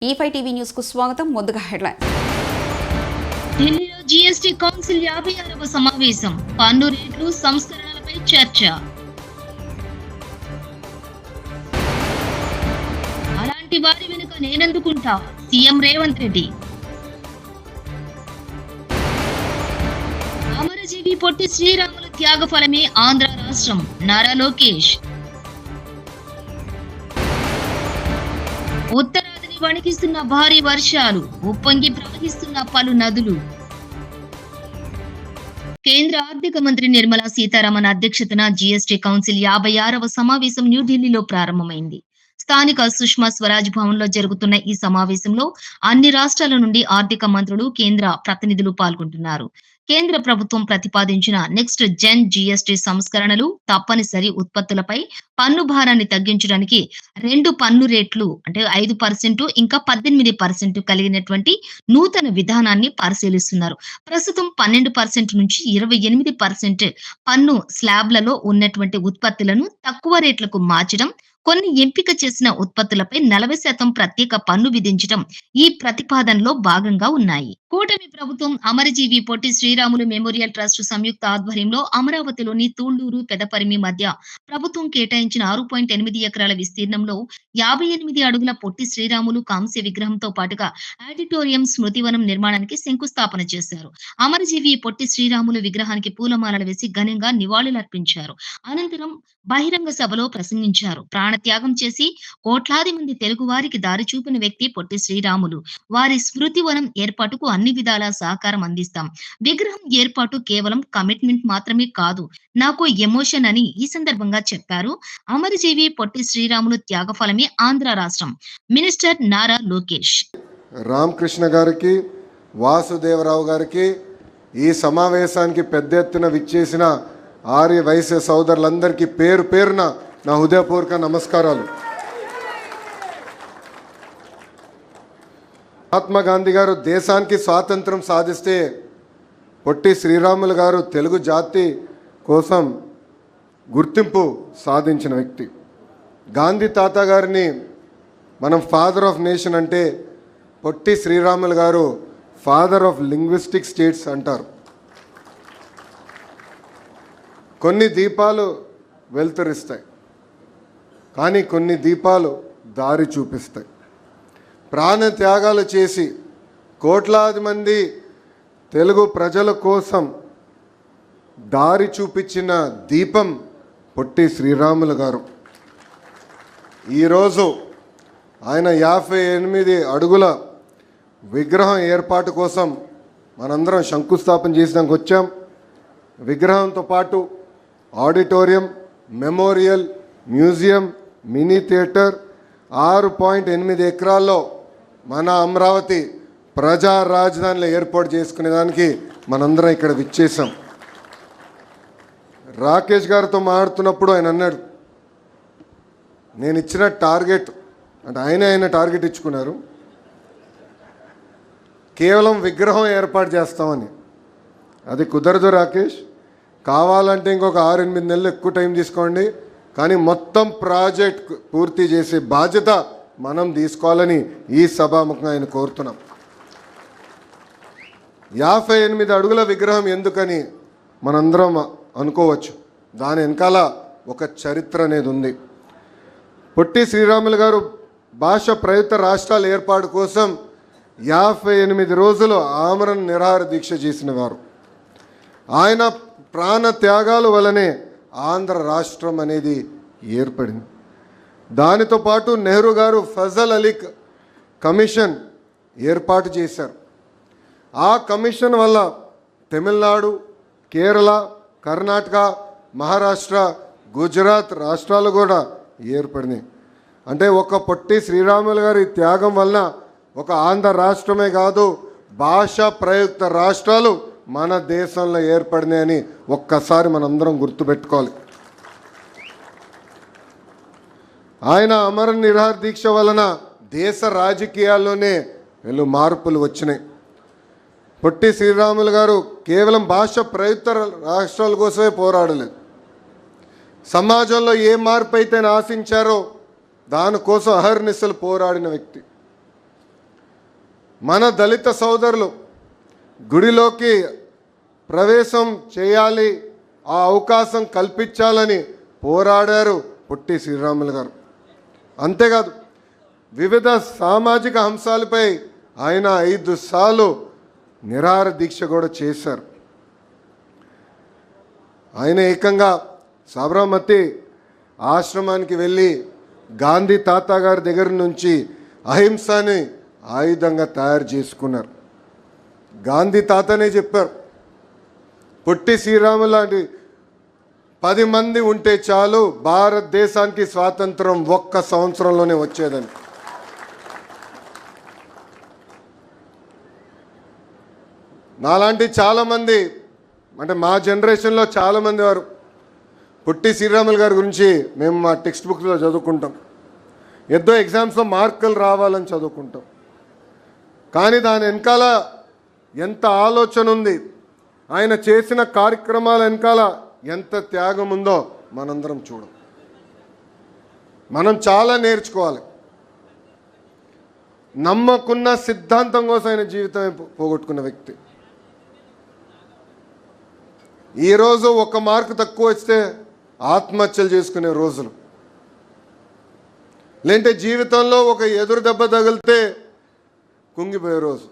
E5 TV news కు స్వాగతం. ముందుగా హెడ్లైన్. ఢిల్లీలో జీఎస్టీ కౌన్సిల్ 56వ సమావేశం. పన్ను రేట్లు సంస్కరణలపై చర్చ. అలాంటి వారి వెనుక నేనెందుకుంటా? సీఎం రేవంత్ రెడ్డి. అమరజీవి పొట్టి శ్రీరాములు త్యాగఫలమే ఆంధ్ర రాష్ట్రం. నారా లోకేష్. ఉత్తరాదిని వణికిస్తున్న భారీ వర్షాలు, ఉప్పొంగి ప్రవహిస్తున్న పలు నదులు. కేంద్ర ఆర్థిక మంత్రి నిర్మలా సీతారామన్ అధ్యక్షతన జీఎస్టీ కౌన్సిల్ 56వ సమావేశం న్యూఢిల్లీలో ప్రారంభమైంది. స్థానిక సుష్మా స్వరాజ్ భవన్ లో జరుగుతున్న ఈ సమావేశంలో అన్ని రాష్ట్రాల నుండి ఆర్థిక మంత్రులు, కేంద్ర ప్రతినిధులు పాల్గొంటున్నారు. కేంద్ర ప్రభుత్వం ప్రతిపాదించిన నెక్స్ట్ జెన్ జీఎస్టీ సంస్కరణలు తప్పనిసరి ఉత్పత్తులపై పన్ను భారాన్ని తగ్గించడానికి 2 పన్ను రేట్లు అంటే 5% ఇంకా 18% కలిగినటువంటి నూతన విధానాన్ని పరిశీలిస్తున్నారు. ప్రస్తుతం 12% నుంచి 28% పన్ను స్లాబ్లలో ఉన్నటువంటి ఉత్పత్తులను తక్కువ రేట్లకు మార్చడం, కొన్ని ఎంపిక చేసిన ఉత్పత్తులపై 40% ప్రత్యేక పన్ను విధించడం ఈ ప్రతిపాదనలో భాగంగా ఉన్నాయి. కూటమి ప్రభుత్వం అమరజీవి పొట్టి శ్రీరాములు మెమోరియల్ ట్రస్ట్ సంయుక్త ఆధ్వర్యంలో అమరావతిలోని తూళ్లూరు, పెదపరిమి మధ్య ప్రభుత్వం కేటాయించిన 6.8 ఎకరాల విస్తీర్ణంలో 58 అడుగుల పొట్టి శ్రీరాములు కాంస్య విగ్రహంతో పాటుగా ఆడిటోరియం, స్మృతివనం నిర్మాణానికి శంకుస్థాపన చేశారు. అమరజీవి పొట్టి శ్రీరాములు విగ్రహానికి పూలమాలలు వేసి ఘనంగా నివాళులర్పించారు. అనంతరం బహిరంగ సభలో ప్రసంగించారు. ప్రాణత్యాగం చేసి కోట్లాది మంది తెలుగు వారికి దారి చూపిన వ్యక్తి పొట్టి శ్రీరాములు. వారి స్మృతివనం ఏర్పాటుకు అన్ని విధాల సహకారం అందిస్తాం. విగ్రహం ఏర్పాటు కేవలం కమిట్మెంట్ మాత్రమే కాదు, నాకు ఎమోషన్ అని ఈ సందర్భంగా చెప్పారు. అమరజీవి పొట్టి శ్రీరాములు త్యాగఫలమే ఆంధ్ర రాష్ట్రం మినిస్టర్ నారా లోకేష్. రామకృష్ణ గారికి, వాసుదేవరావు గారికి, ఈ సమావేశానికి పెద్ద ఎత్తున విచ్చేసిన ఆర్య వైశ్య సోదరులందరికీ పేరు పేరున నా హృదయపూర్వక నమస్కారాలు. మహాత్మా గాంధీ గారు దేశానికి స్వాతంత్రం సాధిస్తే పొట్టి శ్రీరాములు గారు తెలుగు జాతి కోసం గుర్తింపు సాధించిన వ్యక్తి. గాంధీ తాత గారిని మనం ఫాదర్ ఆఫ్ నేషన్ అంటే పొట్టి శ్రీరాములు గారు ఫాదర్ ఆఫ్ లింగ్విస్టిక్ స్టేట్స్ అంటారు. కొన్ని దీపాలు వెలుతురిస్తాయి, కానీ కొన్ని దీపాలు దారి చూపిస్తాయి. ప్రాణ త్యాగాలు చేసి కోట్లాది మంది తెలుగు ప్రజల కోసం దారి చూపించిన దీపం పొట్టి శ్రీరాములు గారు. ఈరోజు ఆయన 58 అడుగుల విగ్రహం ఏర్పాటు కోసం మనందరం శంకుస్థాపన చేసినాక వచ్చాం. విగ్రహంతో పాటు auditorium, memorial, museum, mini theatre 6.8 ఎకరాల్లో మన అమరావతి ప్రజా రాజధానిలో ఏర్పాటు చేసుకునేదానికి మనందరం ఇక్కడ విచ్చేసాం. రాకేష్ గారితో మాట్లాడుతున్నప్పుడు ఆయన అన్నాడు, నేను ఇచ్చిన టార్గెట్ అంటే ఆయన టార్గెట్ ఇచ్చుకున్నారు, కేవలం విగ్రహం ఏర్పాటు చేస్తామని. అది కుదరదు రాకేష్, కావాలంటే ఇంకొక 6-8 నెలలు ఎక్కువ టైం తీసుకోండి, కానీ మొత్తం ప్రాజెక్ట్ పూర్తి చేసే బాధ్యత మనం తీసుకోవాలని ఈ సభాముఖంగా ఆయన కోరుతున్నాం. 58 అడుగుల విగ్రహం ఎందుకని మనందరం అనుకోవచ్చు. దాని వెనకాల ఒక చరిత్ర అనేది ఉంది. పొట్టి శ్రీరాములు గారు భాష ప్రయుక్త రాష్ట్రాల ఏర్పాటు కోసం 58 రోజులు ఆమరణ నిరాహార దీక్ష చేసిన వారు. ఆయన ప్రాణ త్యాగాల వలనే ఆంధ్ర రాష్ట్రం అనేది ఏర్పడింది. దానితో పాటు నెహ్రూ గారు ఫజల్ అలీ కమిషన్ ఏర్పాటు చేశారు. ఆ కమిషన్ వల్ల తమిళనాడు, కేరళ, కర్ణాటక, మహారాష్ట్ర, గుజరాత్ రాష్ట్రాలు కూడా ఏర్పడినాయి. అంటే ఒక పొట్టి శ్రీరాములు గారి త్యాగం వలన ఒక ఆంధ్ర రాష్ట్రమే కాదు, భాష ప్రయుక్త రాష్ట్రాలు మన దేశంలో ఏర్పడినాయని ఒక్కసారి మనందరం గుర్తుపెట్టుకోవాలి. ఆయన అమర నిరాహార దీక్ష వలన దేశ రాజకీయాల్లోనే మార్పులు వచ్చినాయి. పొట్టి శ్రీరాములు గారు కేవలం భాష ప్రయుక్త రాష్ట్రాల కోసమే పోరాడలేదు. సమాజంలో ఏ మార్పు అయితే ఆశించారో దానికోసం అహర్నిశలు పోరాడిన వ్యక్తి. మన దళిత సోదరులు గుడిలోకి ప్రవేశం చేయాలి, ఆ అవకాశం కల్పించాలని పోరాడారు పొట్టి శ్రీరాములు గారు. అంతేకాదు వివిధ సామాజిక అంశాలపై ఆయన 5 సార్లు నిరాహార దీక్ష కూడా చేశారు. ఆయన ఏకంగా సాబరమతి ఆశ్రమానికి వెళ్ళి గాంధీ తాత గారి దగ్గర నుంచి అహింసని ఆయుధంగా తయారు చేసుకున్నారు. గాంధీ తాతనే చెప్పారు, పొట్టి శ్రీరాములు లాంటి 10 మంది ఉంటే చాలు భారతదేశానికి స్వాతంత్రం 1 సంవత్సరంలోనే వచ్చేదని. నాలాంటి చాలామంది, అంటే మా జనరేషన్లో చాలామంది వారు పొట్టి శ్రీరాములు గారి గురించి మేము మా టెక్స్ట్ బుక్స్లో చదువుకుంటాం, ఏదో ఎగ్జామ్స్లో మార్కులు రావాలని చదువుకుంటాం. కానీ దాని వెనకాల ఎంత ఆలోచన ఉంది, ఆయన చేసిన కార్యక్రమాల వెనకాల ఎంత త్యాగం ఉందో మనందరం చూడం. మనం చాలా నేర్చుకోవాలి. నమ్మకున్న సిద్ధాంతం కోసం ఆయన జీవితమే పోగొట్టుకున్న వ్యక్తి. ఈరోజు 1 మార్కు తక్కువ వస్తే ఆత్మహత్యలు చేసుకునే రోజులు, లేదంటే జీవితంలో ఒక ఎదురు దెబ్బ తగిలితే కుంగిపోయే రోజు.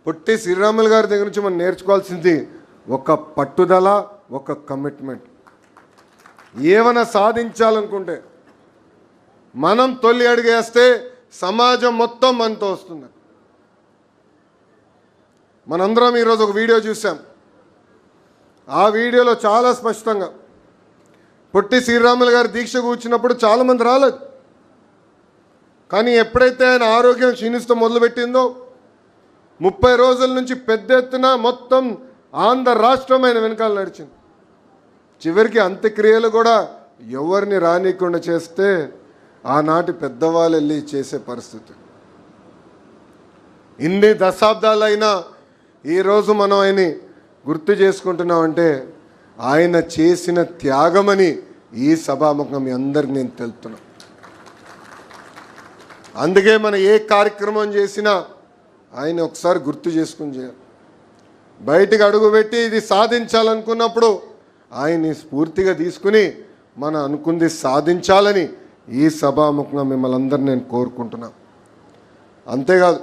పొట్టి శ్రీరాములు గారి దగ్గర నుంచి మనం నేర్చుకోవాల్సింది ఒక పట్టుదల, ఒక కమిట్మెంట్. ఏమైనా సాధించాలనుకుంటే మనం తొలి అడుగేస్తే సమాజం మొత్తం మనతో వస్తుంది. మనందరం ఈరోజు ఒక వీడియో చూసాం. ఆ వీడియోలో చాలా స్పష్టంగా పొట్టి శ్రీరాములు గారు దీక్ష కూర్చున్నప్పుడు చాలామంది రాలేదు. కానీ ఎప్పుడైతే ఆయన ఆరోగ్యం క్షీణిస్తూ మొదలుపెట్టిందో 30 రోజుల నుంచి పెద్ద ఎత్తున మొత్తం ఆంధ్ర రాష్ట్రం ఆయన వెనకాల నడిచింది. చివరికి అంత్యక్రియలు కూడా ఎవరిని రానియకుండా చేస్తే ఆనాటి పెద్దవాళ్ళు వెళ్ళి చేసే పరిస్థితి. ఇన్ని దశాబ్దాలైనా ఈరోజు మనం ఆయన్ని గుర్తు చేసుకుంటున్నామంటే ఆయన చేసిన త్యాగమని ఈ సభాముఖంగా మీ అందరికి నేను తెలుపుతున్నా. అందుకే మనం ఏ కార్యక్రమం చేసినా ఆయన ఒకసారి గుర్తు చేసుకుని చేయాలి. బయటికి అడుగుపెట్టి ఇది సాధించాలనుకున్నప్పుడు ఆయన్ని స్ఫూర్తిగా తీసుకుని మనం అనుకుంది సాధించాలని ఈ సభాముఖంగా మిమ్మల్ని అందరినీ నేను కోరుకుంటున్నా. అంతేకాదు,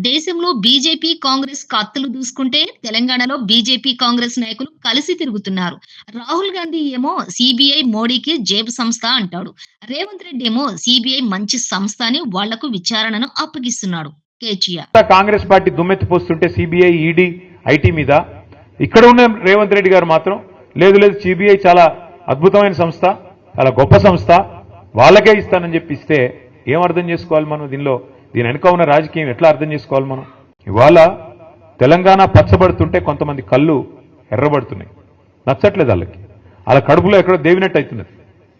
దేశంలో బీజేపీ కాంగ్రెస్ కత్తులు దూసుకుంటే తెలంగాణలో బీజేపీ కాంగ్రెస్ నాయకులు కలిసి తిరుగుతున్నారు. రాహుల్ గాంధీ ఏమో సిబిఐ మోడీకి జేబు సంస్థ అంటాడు. రేవంత్ రెడ్డి ఏమో సిబిఐ మంచి సంస్థ అని వాళ్లకు విచారణను అప్పగిస్తున్నాడు. కేటీఆర్ కాంగ్రెస్ పార్టీ దుమ్మెత్తి పోస్తుంటే సిబిఐ, ఈడీ, ఐటీ మీద ఇక్కడ ఉన్న రేవంత్ రెడ్డి గారు మాత్రం లేదు లేదు సిబిఐ చాలా అద్భుతమైన సంస్థ, చాలా గొప్ప సంస్థ, వాళ్ళకే ఇస్తానని చెప్పిస్తే ఏం అర్థం చేసుకోవాలి మనం? దీని వెనుక ఉన్న రాజకీయం ఎట్లా అర్థం చేసుకోవాలి మనం? ఇవాళ తెలంగాణ పచ్చబడుతుంటే కొంతమంది కళ్ళు ఎర్రబడుతున్నాయి, నచ్చట్లేదు వాళ్ళకి. వాళ్ళ కడుపులో ఎక్కడో దేవినట్టు అవుతున్నది.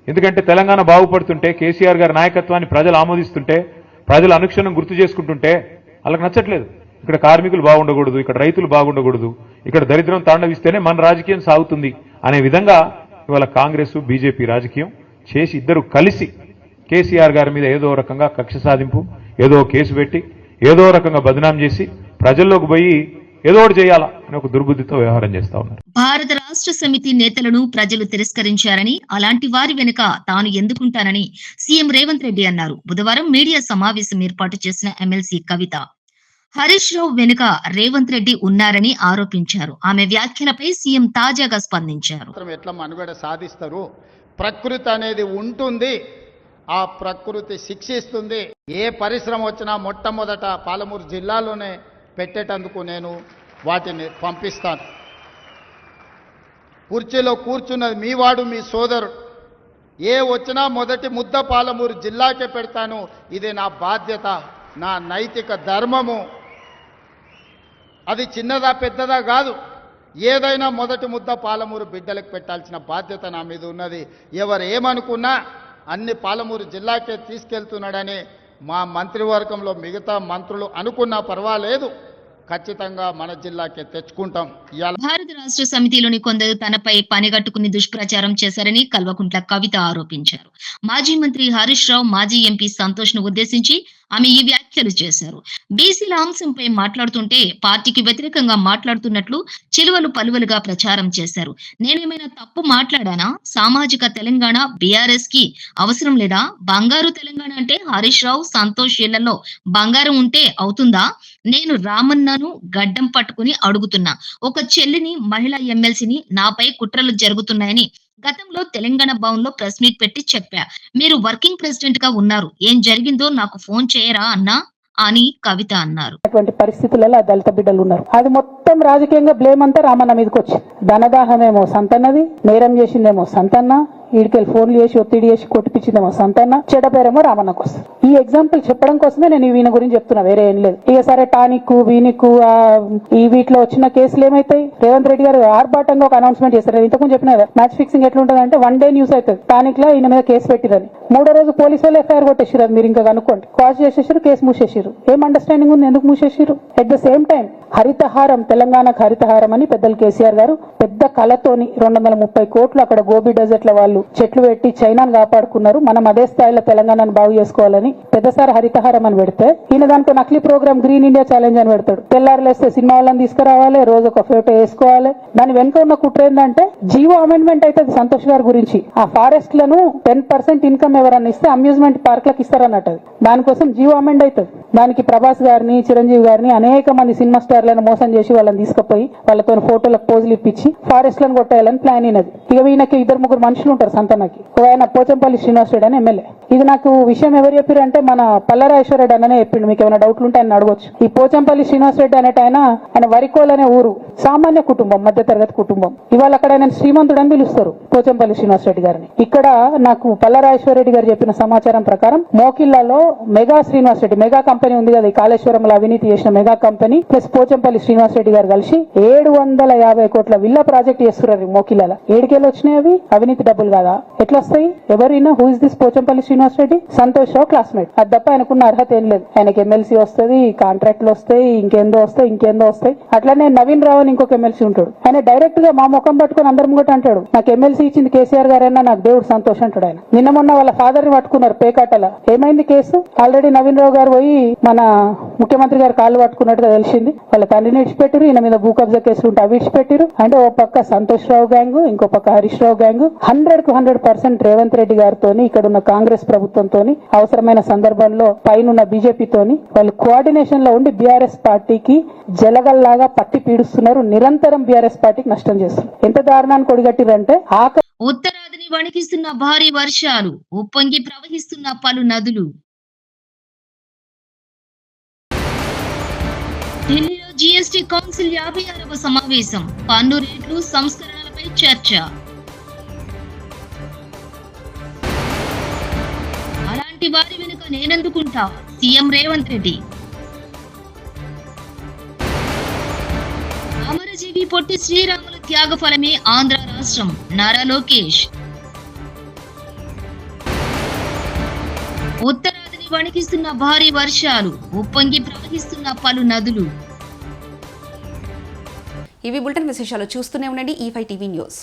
ఎందుకంటే తెలంగాణ బాగుపడుతుంటే, కేసీఆర్ గారి నాయకత్వాన్ని ప్రజలు ఆమోదిస్తుంటే, ప్రజలు అనుక్షణం గుర్తు చేసుకుంటుంటే వాళ్ళకి నచ్చట్లేదు. ఇక్కడ కార్మికులు బాగుండకూడదు, ఇక్కడ రైతులు బాగుండకూడదు, ఇక్కడ దరిద్రం తాండవిస్తేనే మన రాజకీయం సాగుతుంది అనే విధంగా ఇవాళ కాంగ్రెస్ బీజేపీ రాజకీయం చేసి ఇద్దరు కలిసి కేసీఆర్ గారి మీద ఏదో రకంగా కక్ష సాధింపు, ఏదో కేసు పెట్టి ఏదో రకంగా బదనాం చేసి ప్రజల్లోకి పోయి ఏదో ఒకటి చేయాలా అని ఒక దుర్బుద్ధితో వ్యవహారం చేస్తా ఉన్నారు. భారత రాష్ట్ర సమితి నేతలను ప్రజలు తిరస్కరించారని, అలాంటి వారి వెనుక తాను ఎందుకుంటానని సీఎం రేవంత్ రెడ్డి అన్నారు. బుధవారం మీడియా సమావేశం ఏర్పాటు చేసిన ఎమ్మెల్సీ కవిత హరీష్ రావు వెనుక రేవంత్ రెడ్డి ఉన్నారని ఆరోపించారు. ఆమె వ్యాఖ్యలపై సీఎం తాజాగా స్పందించారు. ఎట్లా మనుగడ సాధిస్తారు? ప్రకృతి అనేది ఉంటుంది, ఆ ప్రకృతి శిక్షిస్తుంది. ఏ పరిశ్రమ వచ్చినా మొట్టమొదట పాలమూరు జిల్లాలోనే పెట్టేటందుకు నేను వాటిని పంపిస్తాను. కుర్చీలో కూర్చున్నది మీ వాడు, మీ సోదరుడు. ఏ వచ్చినా మొదటి ముద్ద పాలమూరు జిల్లాకే పెడతాను. ఇది నా బాధ్యత, నా నైతిక ధర్మము. అది చిన్నదా పెద్దదా కాదు, ఏదైనా మొదటి ముద్ద పాలమూరు బిడ్డలకు పెట్టాల్సిన బాధ్యత నా మీద ఉన్నది. ఎవరు ఏమనుకున్నా అన్ని పాలమూరు జిల్లాకే తీసుకెళ్తున్నాడని మా మంత్రివర్గంలో మిగతా మంత్రులు అనుకున్నా పర్వాలేదు, ఖచ్చితంగా మన జిల్లాకే తెచ్చుకుంటాం. భారత రాష్ట్ర సమితిలోని కొందరు తనపై పనిగట్టుకుని దుష్ప్రచారం చేశారని కల్వకుంట్ల కవిత ఆరోపించారు. మాజీ మంత్రి హరీష్ రావు మాజీ ఎంపీ సంతోష్ ను ఉద్దేశించి ఆమె ఈ వ్యాఖ్యలు చేశారు. బీసీల అంశంపై మాట్లాడుతుంటే పార్టీకి వ్యతిరేకంగా మాట్లాడుతున్నట్లు చిలువలు పలువలుగా ప్రచారం చేశారు. నేనేమైనా తప్పు మాట్లాడానా? సామాజిక తెలంగాణ బీఆర్ఎస్ కి అవసరం లేదా? బంగారు తెలంగాణ అంటే హరీష్ రావు, సంతోష్ ఇళ్లలో బంగారం ఉంటే అవుతుందా? నేను రామన్నను గడ్డం పట్టుకుని అడుగుతున్నా. ఒక చెల్లిని, మహిళా ఎమ్మెల్సీని నాపై కుట్రలు జరుగుతున్నాయని గతంలో తెలంగాణ భవన్ లో ప్రెస్ మీట్ పెట్టి చెప్పా. మీరు వర్కింగ్ ప్రెసిడెంట్ గా ఉన్నారు, ఏం జరిగిందో నాకు ఫోన్ చేయరా అన్నా అని కవిత అన్నారు. అటువంటి పరిస్థితులలో ఆ దళిత బిడ్డలు ఉన్నారు. అది మొత్తం రాజకీయంగా బ్లేమ్ అంతా రామన్న మీదకి వచ్చింది. ధనదాహమేమో సంతన్నది, నేరం చేసిందేమో సంతన్న, ఈడికెళ్ళి ఫోన్లు చేసి ఒత్తిడి చేసి కొట్టిపించిందేమో సంతన్న, చెడ్డ పేరేమో రామన్నకు వస్తుంది. ఈ ఎగ్జాంపుల్ చెప్పడం కోసమే నేను ఈయన గురించి చెప్తున్నా, వేరే ఏం లేదు. ఇక సరే టానిక్ వీనిక్ ఈ వీటిలో వచ్చిన కేసులు ఏమైతాయి? రేవంత్ రెడ్డి గారు ఆర్భాటంగా ఒక అనౌన్స్మెంట్ చేస్తారు. ఇంతకుముందు చెప్పిన మ్యాచ్ ఫిక్సింగ్ ఎట్లుంటది అంటే 1 day న్యూస్ అవుతుంది. టానిక్ లో ఈయన మీద కేసు పెట్టిరని 3వ రోజు పోలీసు వాళ్ళు ఎఫ్ఐఆర్ కొట్టేసారు. మీరు ఇంకా కనుక్కోండి. కాజ్ చేసేసారు, కేసు మూసేసారు. ఏం అండర్స్టాండింగ్ ఉంది? ఎందుకు మూసేసారు? At the same time Harithaharam, తెలంగాణకు హరితహారం అని పెద్దలు కేసీఆర్ గారు పెద్ద కళతోని 230 కోట్లు అక్కడ గోబీ డెజర్ట్ల వాళ్ళు చెట్లు పెట్టి చైనాను కాపాడుకున్నారు. మనం అదే స్థాయిలో తెలంగాణను బాగు చేసుకోవాలని పెద్దసారి హరితహారం అని పెడితే ఈయన దాంట్లో నకిలీ ప్రోగ్రామ్ గ్రీన్ ఇండియా ఛాలెంజ్ అని పెడతాడు. తెల్లారులేస్తే సినిమా వాళ్ళని తీసుకురావాలి, రోజు ఒక ఫోటో వేసుకోవాలి. దాని వెనుక ఉన్న కుట్ర ఏంటంటే జీవో అమెండ్మెంట్ అవుతుంది సంతోష్ గారి గురించి. ఆ ఫారెస్ట్ లను 10% ఇన్కమ్ ఎవరన్నా ఇస్తే అమ్యూజ్మెంట్ పార్క్లకు ఇస్తారన్నట్టు. దానికోసం జీవో అమెండ్ అవుతుంది. దానికి ప్రభాస్ గారిని, చిరంజీవి గారిని, అనేక మంది సినిమా స్టార్లను మోసం చేసి వాళ్ళని తీసుకుపోయి వాళ్ళతో ఫోటోలకు పోజులు ఇప్పించి ఫారెస్ట్ లను కొట్టేయాలని ప్లాన్ అయినది. ఇక ఈయనకి 2-3 మనుషులు ఉంటారు సంతనకి. ఆయన పోచంపల్లి శ్రీనివాస్ రెడ్డి అని ఎమ్మెల్యే. ఇది నాకు విషయం ఎవరు చెప్పారు అంటే మన పల్లరాజేశ్వర రెడ్డి అనే చెప్పిండు. మీకు ఏమైనా డౌట్లు ఉంటే ఆయన అడగొచ్చు. ఈ పోచంపల్లి శ్రీనివాస్ రెడ్డి అనేట ఆయన వరికోల్ అనే ఊరు, సామాన్య కుటుంబం, మధ్యతరగతి కుటుంబం. ఇవాళ అక్కడ ఆయన శ్రీమంతుడు అని పిలుస్తారు పోచంపల్లి శ్రీనివాస్ రెడ్డి గారిని. ఇక్కడ నాకు పల్లరాజేశ్వర రెడ్డి గారు చెప్పిన సమాచారం ప్రకారం మోకిళ్లలో మెగా శ్రీనివాస్ రెడ్డి, మెగా కంపెనీ ఉంది కదా, ఈ కాళేశ్వరంలో అవినీతి చేసిన మెగా కంపెనీ ప్లస్ పోచంపల్లి శ్రీనివాస్ రెడ్డి గారు కలిసి 750 కోట్ల విల్లా ప్రాజెక్ట్ చేస్తున్నారు మోకిళ్లలో. ఏడుకేళ్ళు వచ్చినాయి అవి? అవినీతి డబ్బులు కాదా? ఎట్లా వస్తాయి? ఎవరైనా who is this Pochampalli Srinivas Reddy? Santosh Rao classmate. అది తప్ప ఆయనకున్న అర్హత ఏం లేదు. ఆయనకి ఎమ్మెల్సీ వస్తుంది, కాంట్రాక్ట్లు వస్తాయి, ఇంకేందో వస్తాయి. అట్లానే నవీన్ రావు అని ఇంకొక ఎమ్మెల్సీ ఉంటాడు. ఆయన డైరెక్ట్ గా మా ముఖం పట్టుకుని అందరి ముంగట అంటాడు, నాకు ఎమ్మెల్సీ ఇచ్చింది కేసీఆర్ గారైనా నాకు దేవుడు సంతోష్ అంటాడు ఆయన. నిన్న మొన్న వాళ్ళ ఫాదర్ ని పట్టుకున్నారు పేకాటల. ఏమైంది కేసు? ఆల్రెడీ నవీన్ రావు గారు పోయి మన ముఖ్యమంత్రి గారు కాళ్ళు పట్టుకున్నట్టుగా తెలిసింది. వాళ్ళ తండ్రిని ఇడిచిపెట్టారు. ఈయన మీద భూ కబ్జా కేసులు ఉంటే అవి ఇడిచిపెట్టారు. అంటే ఓ పక్క సంతోష్ రావు గ్యాంగ్, ఇంకో పక్క హరీష్ రావు గ్యాంగ్. 100% రేవంత్ రెడ్డి గారితో, ఇక్కడ ఉన్న కాంగ్రెస్ ప్రభుత్వంతో, అవసరమైన సందర్భంలో పైన బీజేపీతోని వాళ్ళు కోఆర్డినేషన్ లో ఉండి బీఆర్ఎస్ పార్టీకి జలగల్లాగా పట్టి పీడుస్తున్నారు. నిరంతరం బీఆర్ఎస్ పార్టీకి నష్టం చేస్తున్నారు. ఎంత దారుణానికి ఒడిగట్టిరంటే ఉత్తరాదిని వణికిస్తున్న భారీ వర్షాలు, ఉప్పొంగి ప్రవహిస్తున్న పలు నదులు. ఢిల్లీలో జీఎస్టీ కౌన్సిల్ 56వ సమావేశం, పన్ను రేట్లు సంస్కరణలపై చర్చ. అలాంటి వారి వెనుక నేనెందుకుంటా? సీఎం రేవంత్ రెడ్డి. అమరజీవి పొట్టి శ్రీరాములు త్యాగ ఫలమే ఆంధ్ర రాష్ట్రం, నారా లోకేష్. ఉత్తరాదిని వణికిస్తున్న భారీ వర్షాలు, ఉప్పొంగి ప్రవహిస్తున్న పలు నదులు. ఇవి బులెటిన్ విశేషాలు. చూస్తూనే ఉండండి E5 టీవీ న్యూస్.